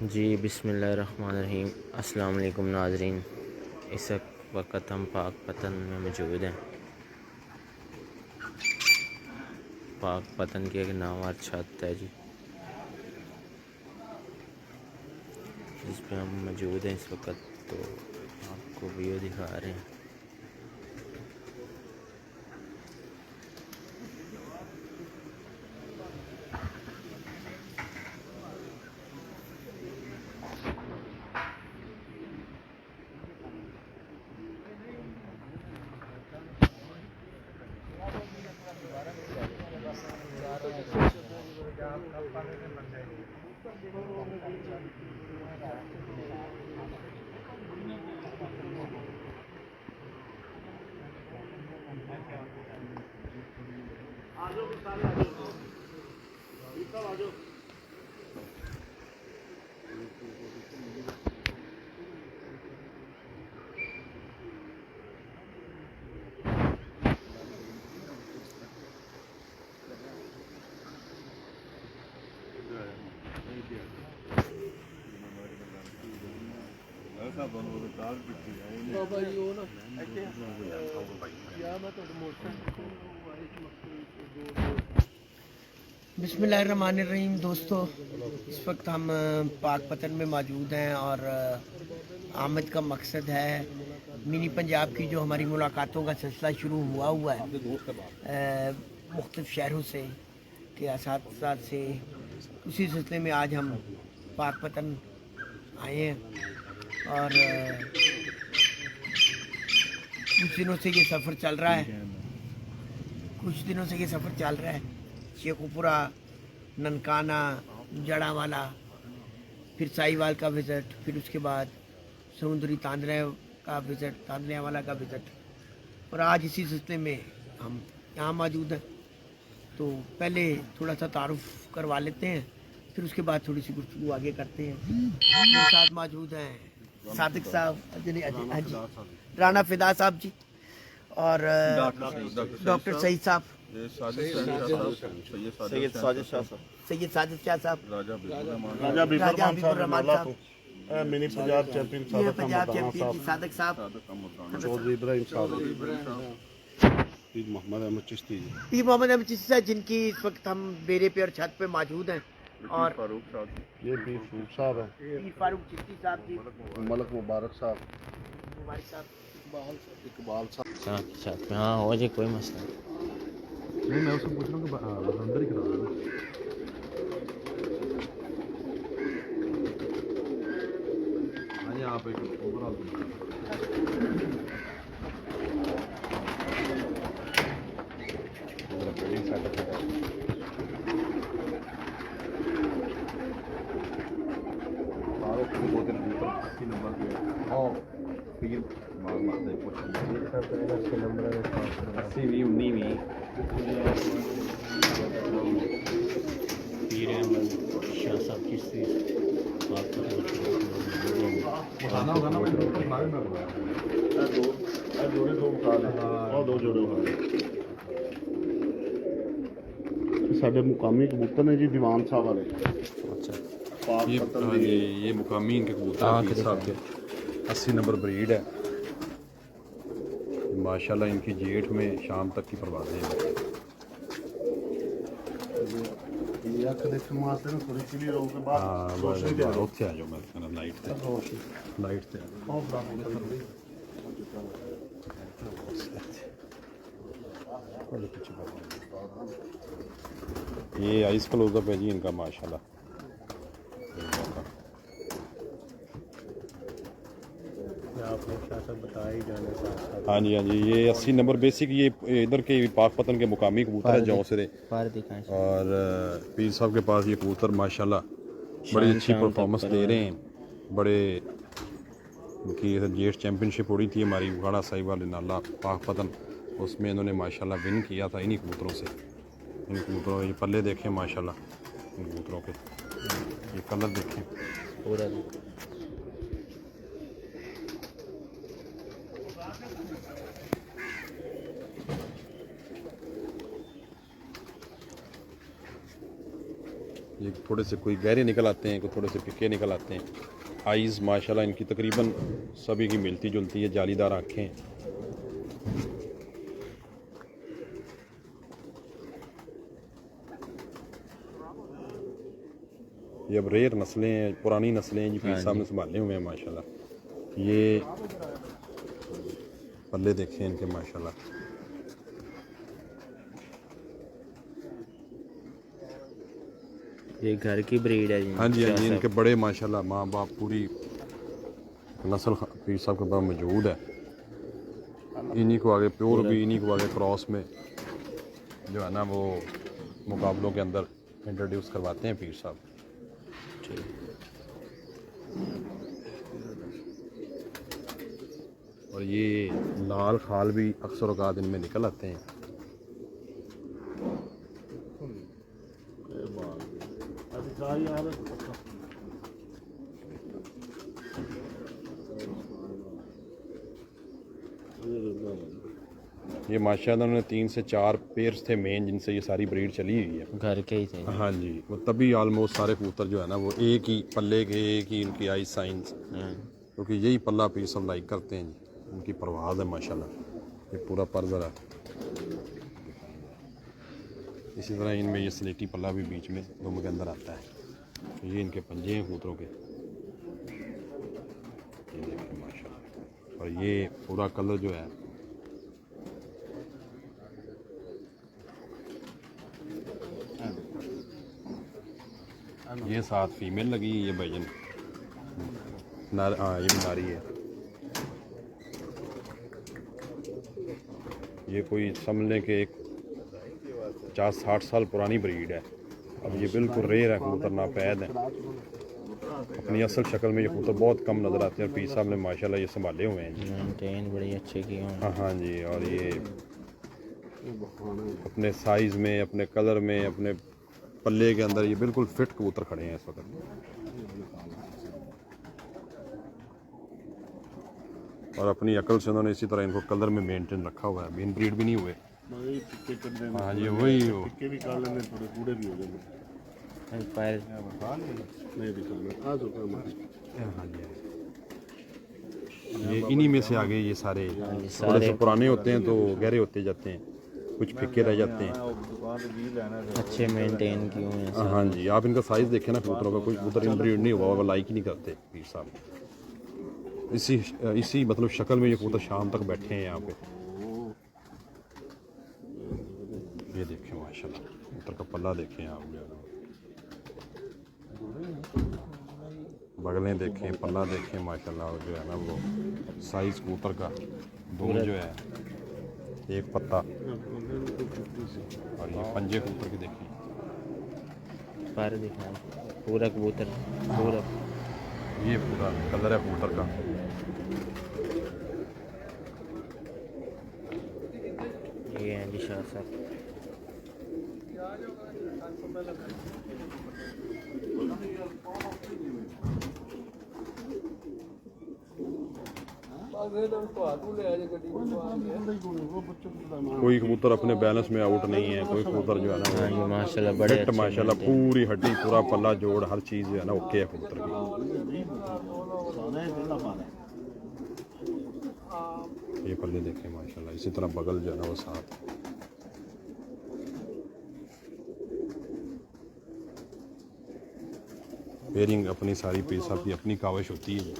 जी बिस्मिल्लाहिर्रहमानिर्रहीम। अस्सलाम वालेकुम नाज़रीन। इस वक्त हम पाक पतन में मौजूद हैं। पाक पतन की एक नामवर छत है जी, जिस पे हम मौजूद हैं इस वक्त। तो आपको व्यू दिखा रहे हैं। बिस्मिल्लाहिर्रहमानिर्रहीम। दोस्तों, इस वक्त हम पाक पतन में मौजूद हैं और आमद का मकसद है मिनी पंजाब की जो हमारी मुलाकातों का सिलसिला शुरू हुआ है मुख्तलिफ शहरों से के साथ से। उसी सिलसिले में आज हम पाक पतन आए हैं और कुछ दिनों से ये सफ़र चल रहा है। शेखुपुरा, ननकाना, जड़ावाला, फिर साहिवाल का विज़िट, फिर उसके बाद समुद्री तांदरियावाला का विज़िट, और आज इसी सिलसिले में हम यहाँ मौजूद हैं। तो पहले थोड़ा सा तारुफ करवा लेते हैं, फिर उसके बाद थोड़ी सी गुफ्तगू आगे करते हैं। मेरे साथ मौजूद हैं सादिक साहब, हाँ जी, राना फिदा साहब जी, और डॉक्टर सईद साहब, सैयद साजिद शाह साहब, राजा बिबुर्रहमान साहब, मिनी पंजाब चैंपियन सादक साहब, चौधरी इब्राहिम साहब, पीर मोहम्मद अहमद चिश्ती जी, साहब, जिनकी इस वक्त हम डेरे पे और छत पे मौजूद हैं। और ये पीर फरूक साहब है, पीर फारूक चिश्ती साहब जी, मलक मुबारक साहब, इकबाल साहब। साथ में हाँ हो जाए, कोई मसला नहीं। मैं उससे पूछ रहा हूँ कि अंदर ही करा दो। हाँ जी, आप एक ओवरऑल पीर अहमद शाह साहब चिश्ती पाक पतन खाना होगा ना, जोड़े दो बता दें और दो जोड़े साढ़े मुकामी कबूतर ने जी, दीवान साहब वाले। अच्छा, ये मुकामी इनके कबूतर साहब के 80 नंबर ब्रीड है माशाल्लाह। इनकी जेठ में शाम तक की परवाज़ें हैं। उत्थे आ जाओ, मैं लाइट से ये आइस क्लोजअप है जी इनका माशाल्लाह। हाँ जी, ये 80 नंबर बेसिक, ये इधर के पाक पतन के मुकामी कबूतर है जौं से। और पीर साहब के पास ये कबूतर माशाल्लाह बड़ी अच्छी परफॉर्मेंस दे रहे हैं। बड़े उनकी जेठ चैम्पियनशिप उड़ी थी हमारी उगाड़ा साहिवाल नाला पाक पतन, उसमें इन्होंने माशाल्लाह विन किया था इन्हीं कबूतरों से। इन कबूतरों ये पल्ले देखें माशाल्लाह, इन कबूतरों के ये कलर देखें पूरा। ये थोड़े से कोई गहरे निकल आते हैं, कोई थोड़े से फिक्के निकल आते हैं। आइज़ माशाल्लाह इनकी तकरीबन सभी की मिलती जुलती है, जालीदार आँखें। ये अब रेयर नस्लें हैं, पुरानी नस्लें हैं जी, पीर साहब ने संभाले हुए हैं माशाल्लाह। ये पल्ले देखें इनके माशाल्लाह। ये घर की ब्रीड है जी। हाँ जी, हाँ जी, इनके बड़े माशाल्लाह माँ बाप पूरी नस्ल पीर साहब के पास मौजूद है। इन्हीं को आगे प्योर भी, इन्हीं को आगे क्रॉस में जो है ना वो मुकाबलों के अंदर इंट्रोड्यूस करवाते हैं पीर साहब। और ये लाल खाल भी अक्सर औकात इनमें निकल आते हैं। ये माशाल्लाह उन्होंने 3 से 4 पेयर्स थे मेन, जिनसे ये सारी ब्रीड चली हुई है। घर के ही थे। हाँ जी, वो तभी ऑलमोस्ट सारे कबूतर जो है ना वो एक ही पल्ले के, एक ही इनकी आई साइंस, क्योंकि यही पल्ला पीर सब लाइक करते हैं जी। उनकी परवाज़ है माशाल्लाह। ये पूरा पर ज़रा इसी तरह इनमें ये स्लेटी पल्ला भी बीच में दुम के अंदर आता है। ये इनके पंजे हैं कबूतरों के, ये देखिए माशाल्लाह। और ये पूरा कलर जो है ये 7 फीमेल लगी है, ये भाईजन नार, हाँ ये भी नारी है। ये कोई समझ लें कि एक 50-60 साल पुरानी ब्रीड है। अब ये बिल्कुल रेयर है, कबूतर नापैद है। अपनी असल शक्ल में ये कबूतर बहुत कम नज़र आते हैं। पीर साहब ने माशाल्लाह ये संभाले हुए हैं जी। मेंटेन बड़ी अच्छे किए हैं। हाँ जी, और ये अपने साइज़ में, अपने कलर में, अपने पल्ले के अंदर ये बिल्कुल फिट कबूतर खड़े हैं इस वक्त। और अपनी अकल से उन्होंने इसी तरह इनको कलर में मेंटेन रखा हुआ है। बीन ब्रीड भी नहीं हुए। हाँ जी, वही हो पैर ये इन्हीं में से आगे ये सारे थोड़े से पुराने होते हैं तो गहरे होते जाते हैं, कुछ फिक्के रह जाते हैं। अच्छे मेंटेन किए हुए हैं। हाँ जी, आप इनका साइज़ देखें ना कबूतरों का, कोई कबूतर इनब्रीड नहीं हुआ, वो लाइक ही नहीं करते पीर साहब। इसी मतलब शक्ल में ये कबूतर शाम तक बैठे हैं यहाँ पे। ये देखें माशाल्लाह, कबूतर का पल्ला देखें आप, बगलें देखें, पल्ला देखें माशाल्लाह। जो है ना वो साइज़ कबूतर का दोनों जो है एक पत्ता, और ये पंजे कबूतर के देखें, पैर दिखाएं पूरा कबूतर पूरा। ये पूरा कलर है कबूतर का। ये हैं जी शाह साहब। कोई कबूतर अपने बैलेंस में आउट नहीं है, कोई कबूतर जो है ना हाँ जी माशाल्लाह बड़े फिट माशाल्लाह, पूरी हड्डी, पूरा पल्ला जोड़, हर चीज़ जो है ना ओके है कबूतर की। ये पल्ले देखें माशाल्लाह, इसी तरह बगल जो है ना वो साथ। पेयरिंग अपनी सारी पीर साहब की अपनी काविश होती है,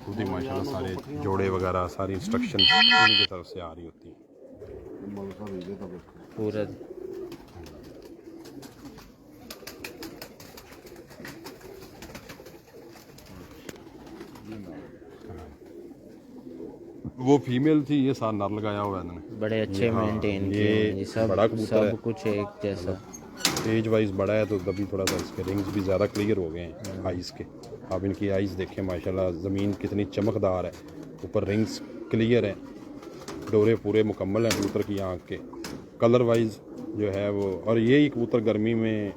खुद ही माशाल्लाह सारे जोड़े वगैरह सारी इंस्ट्रक्शन उन्हीं की तरफ से आ रही होती है पूरा। वो फीमेल थी, ये साथ नर लगाया हुआ है इन्होंने। बड़े अच्छे मेंटेन ये किए हैं जी, सब बड़ा कबूतर है। सब कुछ एक जैसा। एज वाइज बड़ा है तो तभी थोड़ा सा इसके रिंग्स भी ज़्यादा क्लियर हो गए हैं आइज़ के। आप इनकी आइज़ देखें माशाल्लाह, ज़मीन कितनी चमकदार है, ऊपर रिंग्स क्लियर हैं, डोरे पूरे मुकम्मल हैं कबूतर की आँख के। कलर वाइज जो है वो, और यही कबूतर गर्मी में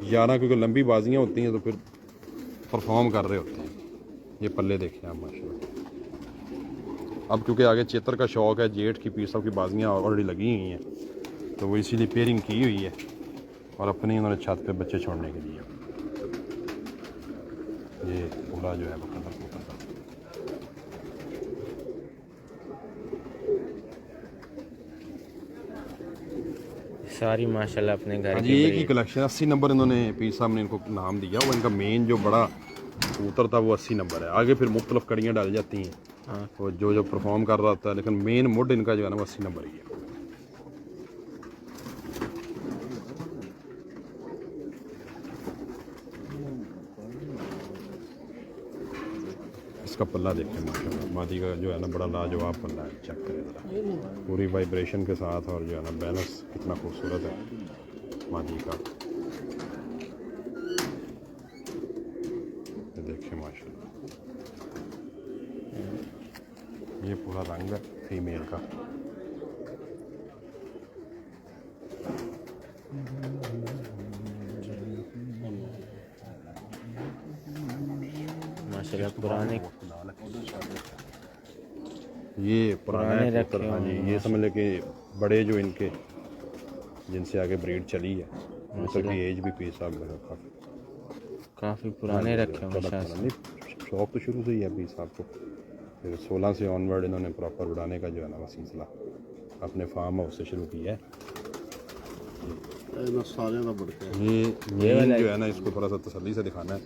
11 क्योंकि लंबी बाजियाँ होती हैं तो फिर परफॉर्म कर रहे होते हैं। ये पल्ले देखें आप माशाल्लाह। अब क्योंकि आगे चेतर का शौक़ है, जेठ की पीर साहब की बाजियाँ ऑलरेडी लगी हुई हैं तो वो इसीलिए पेयरिंग की हुई है। और अपनी उन्होंने छत पे बच्चे छोड़ने के लिए। ये पूरा जो है वो कलर कबूतर का। सारी माशाल्लाह अपने घर हाँ की जी, एक ही breed। कलेक्शन 80 नंबर इन्होंने पीर साहब ने इनको नाम दिया। वो इनका मेन जो बड़ा कबूतर था वो 80 नंबर है। आगे फिर मुख्तलिफ कड़ियाँ डाली जाती हैं, हाँ वो जो परफॉर्म कर रहा होता है, लेकिन मेन मुड इनका जो है ना वो 80 नंबर ही है। इसका पल्ला देखें माशाल्लाह, मादी का जो है ना बड़ा लाजवाब पल्ला है। चेक करें ज़रा, पूरी वाइब्रेशन के साथ, और जो है ना बैलेंस कितना खूबसूरत है मादी का। ये देखें माशाल्लाह, ये पूरा रंग है फीमेल का। माशाल्लाह पुराने ये पुराने रखे कबूतर। हाँ हुए जी, हैं ये समझ ले कि बड़े जो इनके जिनसे आगे ब्रीड चली है, मतलब की एज भी पीस साहब मेरा काफ़ी पुराने रखे हुए हैं। नहीं, शौक तो शुरू से ही है पीस साहब को। फिर 16 से ऑनवर्ड इन्होंने प्रॉपर उड़ाने का जो है ना वो सिलसिला अपने फार्म हाउस से शुरू किया है। ये मेन जो है ना, इसको थोड़ा सा तसल्ली से दिखाना है।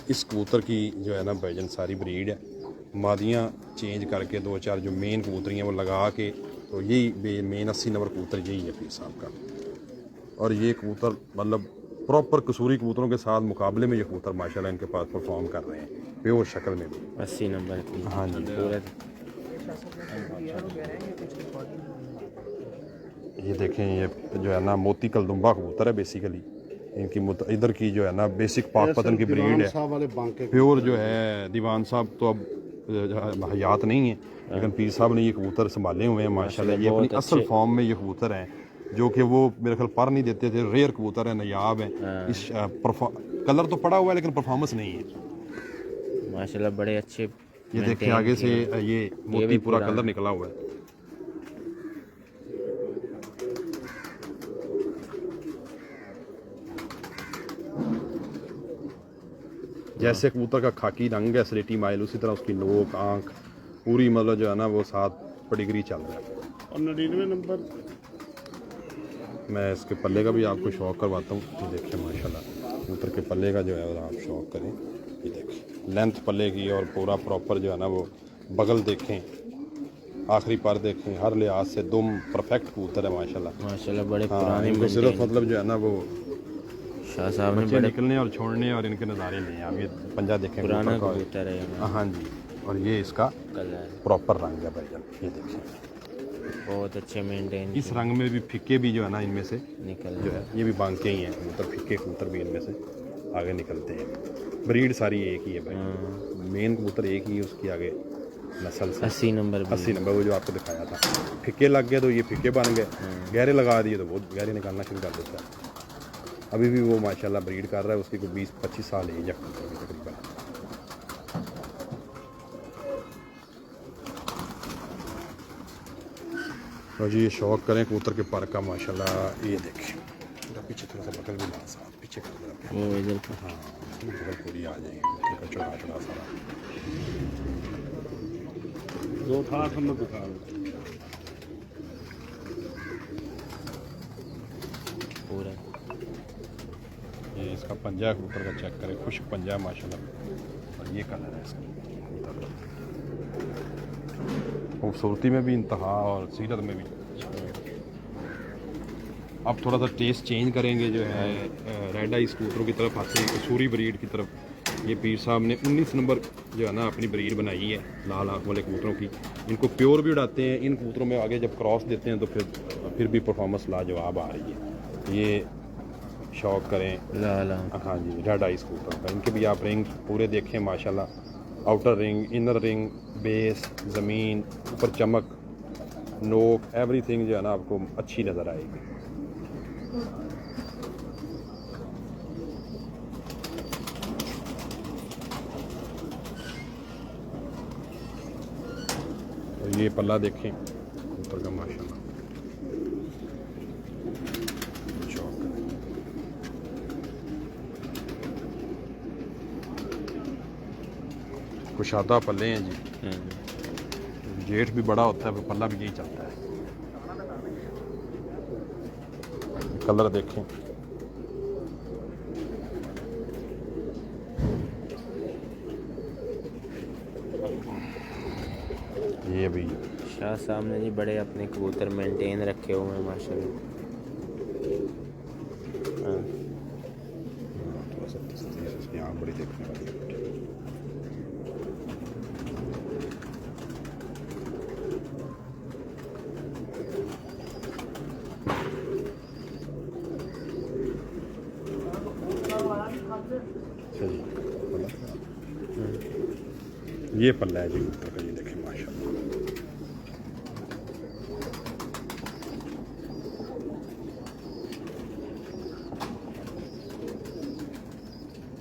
इस कबूतर की जो है ना बैजन सारी ब्रीड है। मादियाँ चेंज करके 2-4 जो मेन कबूतरियाँ वो लगा के, तो यही मेन 80 नंबर कबूतर यही है पीर साहब का। और ये कबूतर मतलब प्रॉपर कसूरी कबूतरों के साथ मुकाबले में ये कबूतर माशाल्लाह इनके पास परफॉर्म कर रहे हैं प्योर शक्ल में भी। 80 नंबर की। हाँ जी, पूरा ये देखें, ये जो है ना मोती कलदुम्बा कबूतर है बेसिकली। इनकी इधर की जो है ना बेसिक पाकपतन की ब्रीड है प्योर जो है। दीवान साहब तो अब हयात नहीं है, लेकिन पीर साहब ने ये कबूतर संभाले हुए हैं माशाल्लाह। ये अपनी असल फॉर्म में ये कबूतर हैं, जो कि वो मेरे ख्याल पर नहीं देते थे। रेयर कबूतर है, नायाब है। इस कलर तो पड़ा हुआ है लेकिन परफॉर्मेंस नहीं है माशाल्लाह बड़े अच्छे। ये देखिए आगे से ये मोती पूरा कलर निकला हुआ है। जैसे कबूतर का खाकी रंग है स्लेटी माइल, उसी तरह उसकी नोक आंख पूरी मतलब जो है ना वो 7 पेडिग्री चल रहा है। और 99 नंबर मैं इसके पल्ले का भी आपको शौक करवाता हूँ। ये देखिए माशाल्लाह कबूतर के पल्ले का जो है वो आप शौक करें। ये देखिए लेंथ पल्ले की, और पूरा प्रॉपर जो है ना वो बगल देखें, आखिरी पर देखें, हर लिहाज से दुम परफेक्ट कबूतर है माशाल्लाह। बड़े हाँ, पुराने इनको सिर्फ मतलब जो है ना वो शाह साहब ने बच्चे बड़े निकलने और छोड़ने और इनके नज़ारे लिए। आप ये पंजा देखें पुराना कबूतर कबूतर है। का। हाँ जी, और ये इसका कलर प्रॉपर रंग है भाईजान। ये देखिए बहुत अच्छे मेंटेन इस रंग में भी फिक्के भी जो है ना इनमें से निकल जो है ये भी बांके ही हैं कबूतर। फिक्के कबूतर भी इनमें से आगे निकलते हैं। ब्रीड सारी एक ही है भाई, मेन कबूतर एक ही है, उसकी आगे नस्ल से 80 नंबर 80 नंबर वो जो आपको दिखाया था। फिक्के लग गए तो ये फिक्के बन गए, गहरे लगा दिए तो वो गहरे निकालना शुरू कर देता है। अभी भी वो माशाल्लाह ब्रीड कर रहा है, उसकी कोई 20-25 साल एज है तकरीबन। और जी ये शौक करें कबूतर के पर का माशाल्लाह। ये देखें पीछे थोड़ा सा बगल भी ला साथ पीछे कर दो। वो इधर हाँ बगल पूरी आ जाएगी, चढ़ा चढ़ा सारा। दो था हम दिखा पूरा। ये इसका पंजा कबूतर का चेक करें, खुश्क पंजा माशाल्लाह। और ये कलर है इसका कबूतर का, खूबसूरती में भी इंतहा और सीरत में भी। अब थोड़ा सा टेस्ट चेंज करेंगे जो है रेड आइस कबूतरों की तरफ आते हैं, कसूरी ब्रीड की तरफ। ये पीर साहब ने 19 नंबर जो है ना अपनी ब्रीड बनाई है लाल आँख वाले कबूतरों की। इनको प्योर भी उड़ाते हैं। इन कबूतरों में आगे जब क्रॉस देते हैं तो फिर भी परफॉर्मेंस लाजवाब आ रही है। ये शौक करें लाल। हाँ जी रेड आइस कबूतर का। इनके भी आप रिंग पूरे देखें माशाल्लाह, outer ring, inner ring, base, ज़मीन, ऊपर चमक, नोक, एवरीथिंग जो है ना आपको अच्छी नज़र आएगी। और ये पल्ला देखें कबूतर का माशाल्लाह। कुशादा पल्ले हैं जी, जेठ भी बड़ा होता है, पल्ला भी यही चलता है। कलर देखें, ये अभी शाह साहब ने जी बड़े अपने कबूतर मेंटेन रखे हुए हैं माशाल्लाह। हाँ। थोड़ा सा इसकी आँख बड़ी देखने वाली है। अच्छा जी, ये पल्ला है जी ऊपर का, ये देखें माशाल्लाह।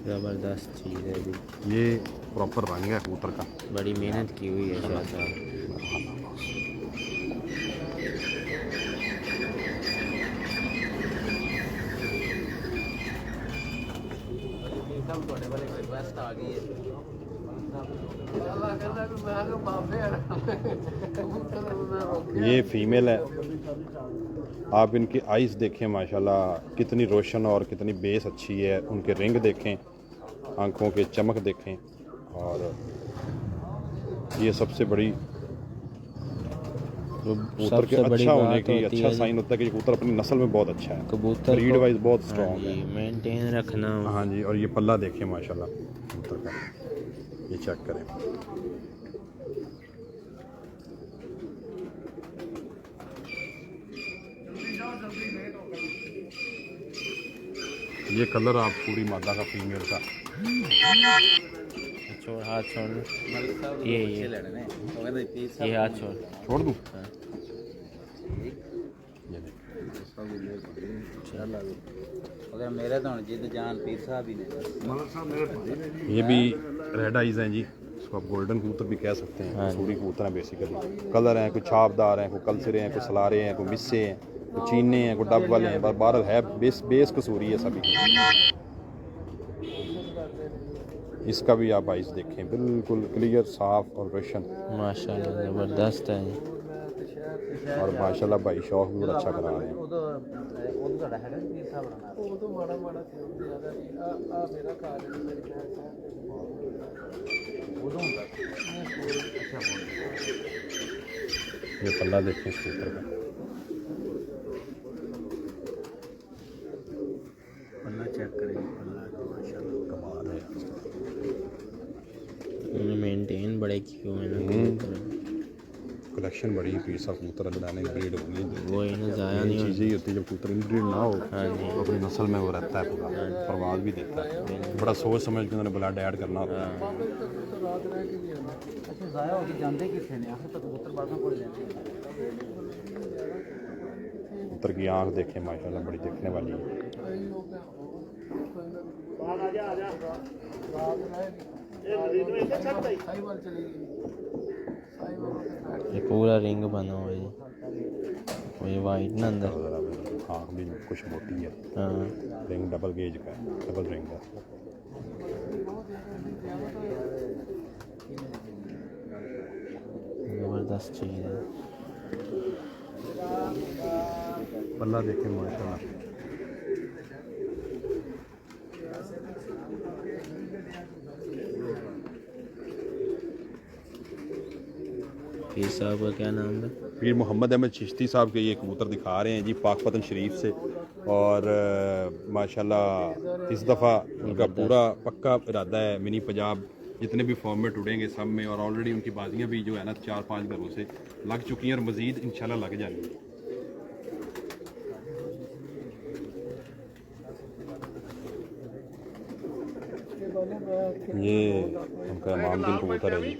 ज़बरदस्त चीज़ है जी, ये प्रॉपर रंग है कबूतर का। बड़ी मेहनत की हुई है शाह साहब। ये फीमेल है, आप इनकी आइज़ देखें माशाल्लाह कितनी रोशन और कितनी बेस अच्छी है। उनके रिंग देखें, आंखों के चमक देखें, और ये सबसे बड़ी कबूतर के अच्छा होने की अच्छा साइन होता है कि कबूतर अपनी नस्ल में बहुत अच्छा है, कबूतर ब्रीड वाइज बहुत हाँ स्ट्रॉन्ग जी, है। मेंटेन रखना। हाँ जी, और ये पल्ला देखें माशाल्लाह कबूतर का, ये चेक करें। ये कलर आप पूरी मादा का फीमेल का, छोड़, हाथ छोड़, ये हाथ छोड़। छोड़ दूँ? हाँ। ये देख, अगर मेरे तो जिद जान पीर साहब ही ने। ये भी रेड आइज़ हैं जी, इसको आप गोल्डन कबूतर भी कह सकते हैं। हाँ। सूरी कबूतर हैं बेसिकली, कलर हैं, कुछ छापदार हैं, कोई कलसरे हैं, कोई सलारे हैं, कोई मिस्से हैं, कोई चीने हैं, कोई डब वाले हैं, बहरहाल है बेस कसूरी है सभी। इसका भी आप आइज़ देखें, बिल्कुल क्लियर, साफ और रोशन, माशाल्लाह ज़बरदस्त है जी। और माशाल्लाह भाई शौक भी बड़ा अच्छा करा रहे हैं। ये पल्ला देखें इस कबूतर का, पल्ला चेक करें, पल्ला माशाल्लाह कमाल है। उन्होंने मेंटेन बड़े किए हुए हैं। कलेक्शन बड़ी है, पीस ऑफ कबूतर लगाने ब्रीड होगी, वो इन्हें ज़ाया यही नहीं चीज़ें ही होती है। जब कबूतर इनब्रीड ना हो हाँ जी। तो अपनी नस्ल में वो रहता है, पूरा परवाज भी देता है। बड़ा सोच समझ के उन्होंने ब्लड ऐड करना होता है। अच्छा ज़ाया होके जाते कितने ने आखिर तक कबूतर बाज़ों को लेते हैं। कबूतर की आँख देखें माशाल्लाह बड़ी देखने वाली है। ये पूरा रिंग बना हुआ है, ये वाइट ना अंदर। आँख भी कुछ मोटी है, हाँ रिंग डबल गेज का है, डबल रिंग है। ज़बरदस्त चीज़ है। पल्ला देखें माशाल्लाह, पीर साहब का क्या नाम है? पीर मोहम्मद अहमद चिश्ती साहब के ये कबूतर दिखा रहे हैं जी पाकपतन शरीफ से, और माशाल्लाह इस दफ़ा उनका पूरा पक्का इरादा है मिनी पंजाब जितने भी फॉर्मेट उड़ेंगे सब में, और ऑलरेडी उनकी बाजियाँ भी जो है ना 4-5 घरों से लग चुकी हैं और मज़ीद इंशाल्लाह लग जाएंगी। ये उनका इमामुद्दीन कबूतर है जी,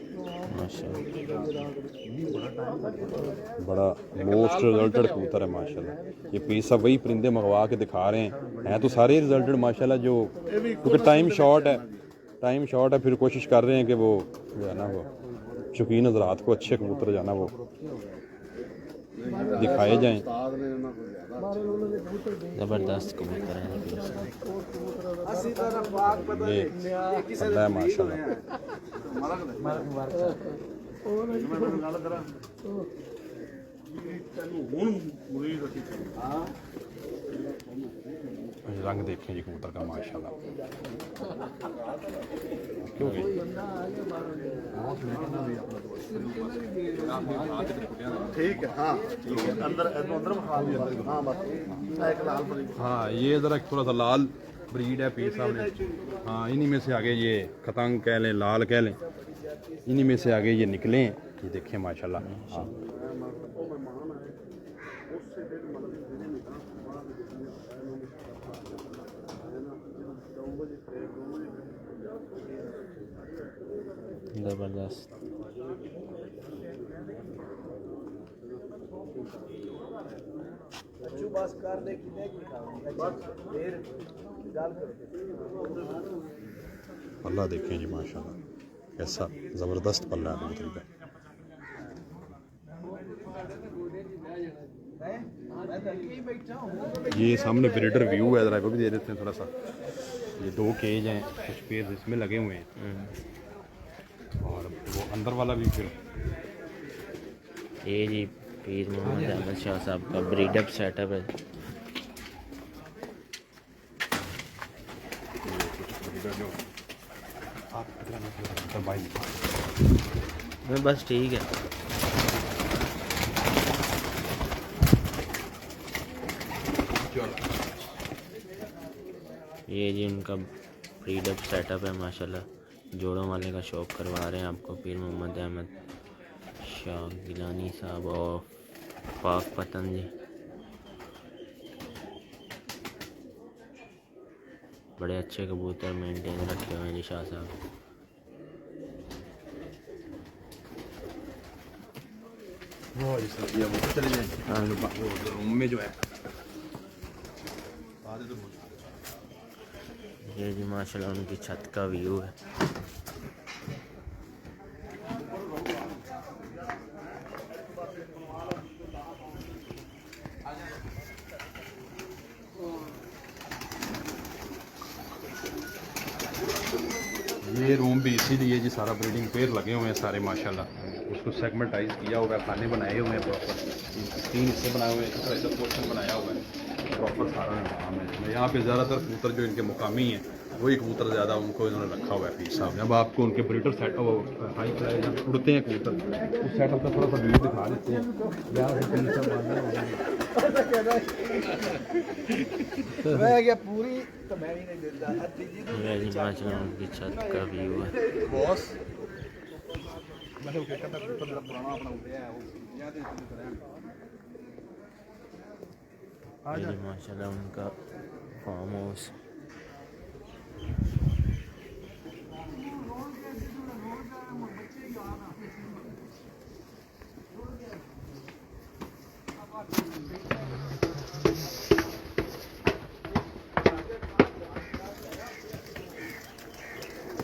बड़ा मोस्ट रिजल्टेड कबूतर है माशाल्लाह। ये पीस सब वही परिंदे मंगवा के दिखा रहे हैं तो सारे रिजल्टेड माशाल्लाह, जो क्योंकि टाइम शॉर्ट है, फिर कोशिश कर रहे हैं कि वो जो है ना वो शौकीन हज़रात को अच्छे कबूतर जो है ना वो दिखाए जाएं। ज़बरदस्त कबूतर हैं ये पल्ला है माशाल्लाह। रंग देखें जी कबूतर का माशाल्लाह। क्यों गई? ठीक है हाँ अंदर हाँ बस एक लाल हाँ ये ज़रा थोड़ा सा लाल ब्रीड है पीर साहब ने। हाँ इन्हीं में से आगे ये खतंग कह लें, लाल कह लें, इन्हीं में से आगे ये निकले हैं। ये देखें माशाल्लाह। हाँ ज़बरदस्त। पल्ला देखें जी माशाल्लाह कैसा ज़बरदस्त पल्ला है कबूतर का। ये सामने ब्रीडर व्यू है, ज़रा वो भी दे देते हैं थोड़ा सा। ये 2 केज हैं, कुछ पेड़ इसमें लगे हुए हैं और वो अंदर वाला भी फिर ये जी पीर मोहम्मद अहमद शाह साहब का ब्रीडअप सेटअप है। बस ठीक है। ये जी उनका ब्रीडअप सेटअप है माशाल्लाह। जोड़ों वाले का शौक करवा रहे हैं आपको पीर मोहम्मद अहमद शाह गिलानी साहब और पाक पतन जी। बड़े अच्छे कबूतर मेंटेन रखे हुए हैं जी शाह साहब। रूम में जो है ये जी माशाल्लाह उनकी छत का व्यू है। ये रूम भी इसीलिए जी सारा ब्रीडिंग पेयर लगे हुए हैं सारे माशाल्लाह। उसको सेगमेंटाइज किया हुआ है, खाने बनाए हुए हैं प्रॉपर, 3 हिस्से बनाए हुए हैं, इस तरह से पोर्शन बनाया हुआ है प्रॉपर सारा निज़ाम है इसमें। यहाँ पे ज़्यादातर कबूतर जो इनके मुकामी हैं वही कबूतर ज़्यादा उनको इन्होंने रखा हुआ है पीर साहब। जब आपको उनके ब्रीडर सेटअप हाई फ्लाई जब उड़ते हैं कबूतर उस सेटअप का थोड़ा सा व्यू दिखा देते हैं। पूरी तो मैं भी नहीं देता ये जी माशाल्लाह उनकी छत का व्यू है। बॉस ये जी माशाल्लाह उनका फार्म हाउस।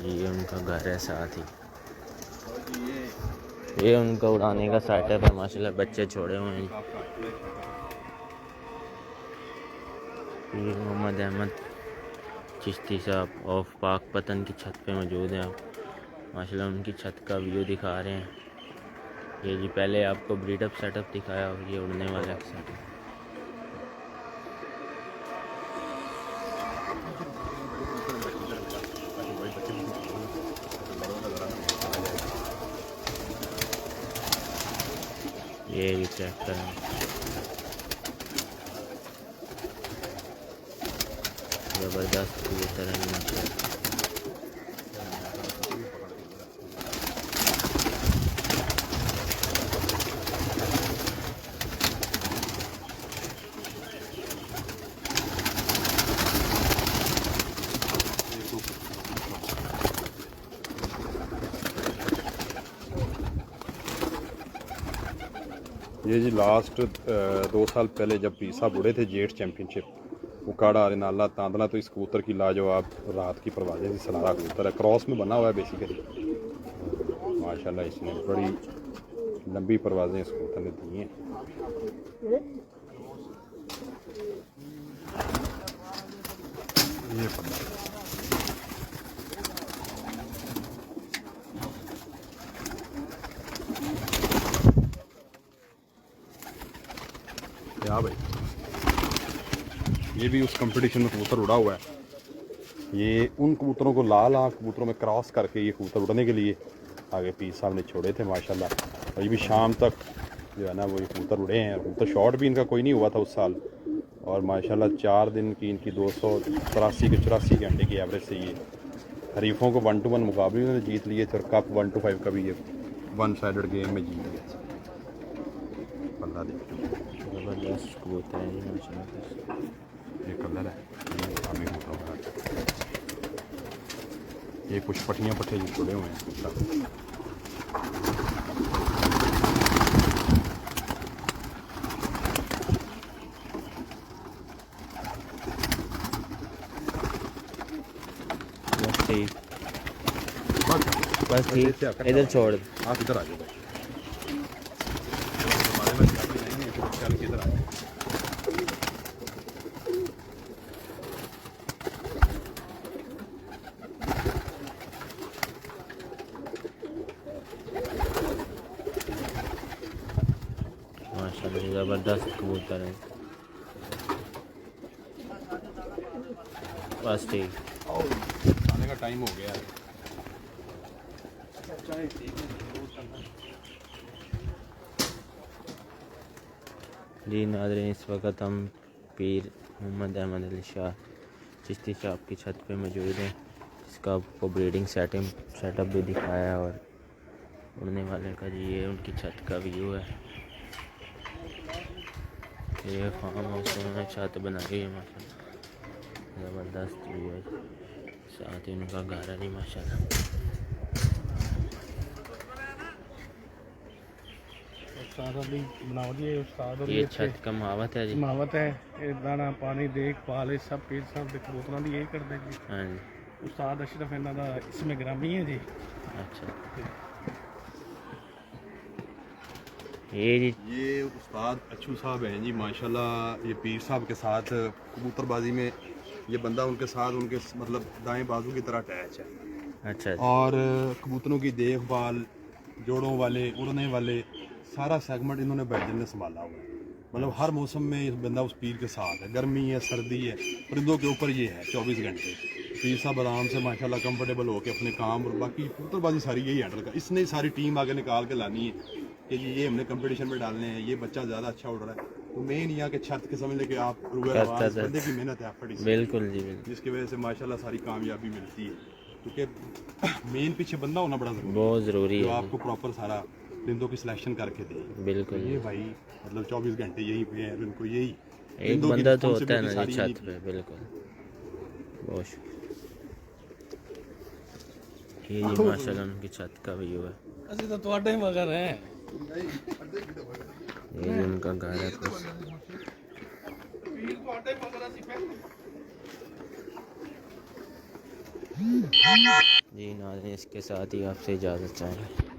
ये उनका घर है साथ ही। ये उनका उड़ाने का सेटअप है माशाल्लाह। बच्चे छोड़े हुए हैं। पीर मोहम्मद अहमद चिश्ती साहब ऑफ पाक पतन की छत पे मौजूद हैं आप माशाल्लाह। उनकी छत का व्यू दिखा रहे हैं। ये जी पहले आपको ब्रीडअप सेटअप दिखाया और ये उड़ने वाला सेटअप। ये भी चेक करें। ज़बरदस्त कबूतर है माशाल्लाह। ये जी लास्ट 2 साल पहले जब पीर साहब उड़े थे जेट चैम्पियनशिप उकाड़ा अरिनाला तांदला, तो इस कबूतर की लाजवाब रात की परवाज़ें थी। सनारा कबूतर है, क्रॉस में बना हुआ है बेसिकली माशाल्लाह। इसने बड़ी लंबी परवाजें इस कबूतर ने दी हैं। ये पता क्या भाई, ये भी उस कंपटीशन में कबूतर उड़ा हुआ है। ये उन कबूतरों को लाल आँख कबूतरों में क्रॉस करके ये कबूतर उड़ने के लिए आगे पीर साहब ने छोड़े थे माशाल्लाह। और ये भी शाम तक जो है ना वो ये कबूतर उड़े हैं। कबूतर शॉट भी इनका कोई नहीं हुआ था उस साल। और माशाल्लाह 4 दिन की इनकी 283 के 84 घंटे की एवरेज से ये हरीफों को 1-1 मुकाबले उन्होंने जीत लिए थे। और कप 1-5 का भी ये 1 साइडेड गेम में जीत गए थे। अल्लाह देखिए ज़बरदस्त कबूतर है ये माशाल्लाह। ये कलर है, ये होता है। ये कुछ पट्टियाँ पट्टे जो छोड़े हुए हैं कबूतर। बस ठीक, इधर छोड़। आप इधर आ जाओ। चल के इधर आ जाओ। माशाल्लाह ज़बरदस्त कबूतर है। बस ठीक, आने का टाइम हो गया है। जी नाज़रीन, इस वक्त हम पीर मोहम्मद अहमद अली शाह चिश्ती शॉप की छत पे मौजूद हैं, जिसका आपको ब्रीडिंग सेटअप भी दिखाया है। और उड़ने वाले का जी ये उनकी छत का व्यू है। ये फार्म हाउस उन्होंने छत बनाई है माशाल्लाह, ज़बरदस्त व्यू है। साथ ही उनका घर है जी माशाल्लाह। ये छत का महावत है जी। मावत है, ये दाना पानी देख भाल ये सब पीर साहब के कबूतरों की यही करते जी। हाँ जी, उस्ताद अशरफ इन्हों का इसमें ग्रामी है जी। अच्छा ये जी ये उस्ताद अच्छू साहब हैं जी माशाल्लाह। ये पीर साहब के साथ कबूतरबाजी में ये बंदा उनके साथ उनके मतलब दाएं बाजू की तरह अटैच है। अच्छा जी। और कबूतरों की देखभाल, जोड़ों वाले, उड़ने वाले, सारा सेगमेंट इन्होंने भाईजान ने संभाला हुआ है। मतलब हर मौसम में इस बंदा उस पीर के साथ है। गर्मी है, सर्दी है, परिंदों के ऊपर ये है 24 घंटे। पीर साहब आराम से माशाल्लाह कंफर्टेबल होकर अपने काम और बाकी कबूतरबाजी सारी यही हैंडल कर। इसने सारी टीम आगे निकाल के लानी है कि ये हमने कंपटीशन में डालने हैं, ये बच्चा ज़्यादा अच्छा उड़ रहा है। तो मेन यहाँ के छत के समझ ले कि आप बंदे की मेहनत है, एफर्ट इसमें, बिल्कुल जी बिल्कुल, जिसकी वजह से माशाल्लाह सारी कामयाबी मिलती है। क्योंकि मेन पीछे बंदा होना बड़ा ज़रूरी है, बहुत ज़रूरी जो है आपको प्रॉपर सारा परिंदों की सिलेक्शन करके दे। बिल्कुल। ये भाई मतलब 24 घंटे यही पे है, उनको यही एक परिंदों की बंदा तो होता है ना responsibility जी सारी छत पे, बिल्कुल। बहुत शुक्रिया। ये जी माशाल्लाह उनकी छत का व्यू है। असि तो ਤੁਹਾਡੇ मगर हैं। ये जी उनका घर है। जी नाज़रीन, इसके साथ ही आपसे इजाज़त चाहेंगे।